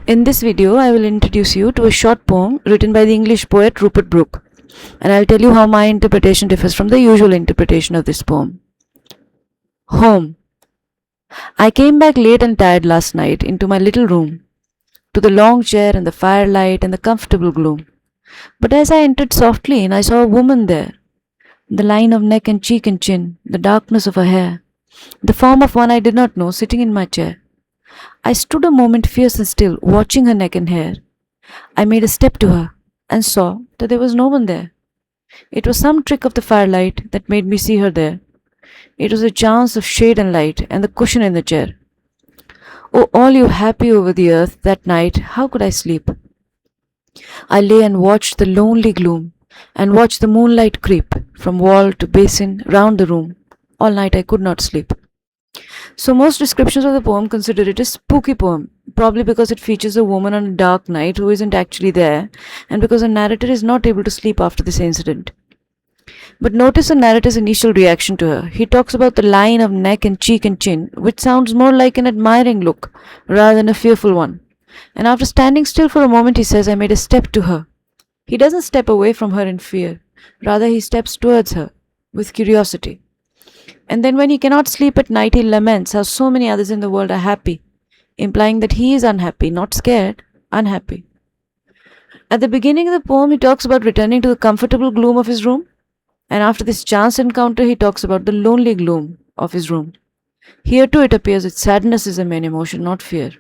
In this video, I will introduce you to a short poem written by the English poet Rupert Brooke, and I'll tell you how my interpretation differs from the usual interpretation of this poem. Home. I came back late and tired last night into my little room, to the long chair and the firelight and the comfortable gloom. But as I entered softly in, I saw a woman there, the line of neck and cheek and chin, the darkness of her hair, the form of one I did not know sitting in my chair. I stood a moment fierce and still, watching her neck and hair. I made a step to her and saw that there was no one there. It was some trick of the firelight that made me see her there. It was a chance of shade and light and the cushion in the chair. Oh, all you happy over the earth, that night, how could I sleep? I lay and watched the lonely gloom, and watched the moonlight creep from wall to basin round the room. All night I could not sleep. So most descriptions of the poem consider it a spooky poem, probably because it features a woman on a dark night who isn't actually there, and because the narrator is not able to sleep after this incident. But notice the narrator's initial reaction to her. He talks about the line of neck and cheek and chin, which sounds more like an admiring look rather than a fearful one. And after standing still for a moment, he says, I made a step to her. He doesn't step away from her in fear. Rather, he steps towards her with curiosity. And then when he cannot sleep at night, he laments how so many others in the world are happy, implying that he is unhappy, not scared, unhappy. At the beginning of the poem, he talks about returning to the comfortable gloom of his room. And after this chance encounter, he talks about the lonely gloom of his room. Here too it appears that sadness is the main emotion, not fear.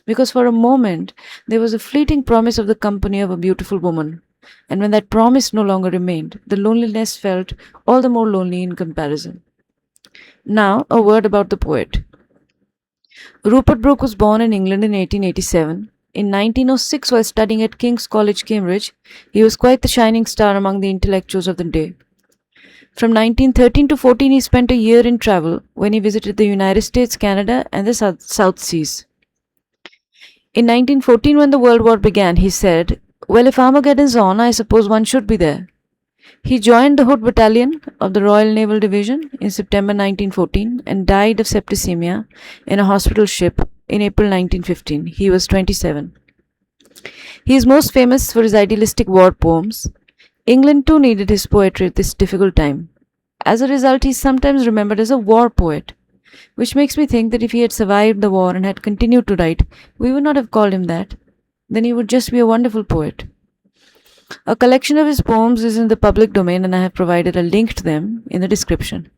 Because for a moment, there was a fleeting promise of the company of a beautiful woman. And when that promise no longer remained, the loneliness felt all the more lonely in comparison. Now, a word about the poet. Rupert Brooke was born in England in 1887. In 1906, while studying at King's College, Cambridge, he was quite the shining star among the intellectuals of the day. From 1913 to 14, he spent a year in travel when he visited the United States, Canada, and the South Seas. In 1914, when the World War began, he said, well, if Armageddon's on, I suppose one should be there. He joined the Hood Battalion of the Royal Naval Division in September 1914 and died of septicemia in a hospital ship in April 1915. He was 27. He is most famous for his idealistic war poems. England too needed his poetry at this difficult time. As a result, he is sometimes remembered as a war poet, which makes me think that if he had survived the war and had continued to write, we would not have called him that. Then he would just be a wonderful poet. A collection of his poems is in the public domain, and I have provided a link to them in the description.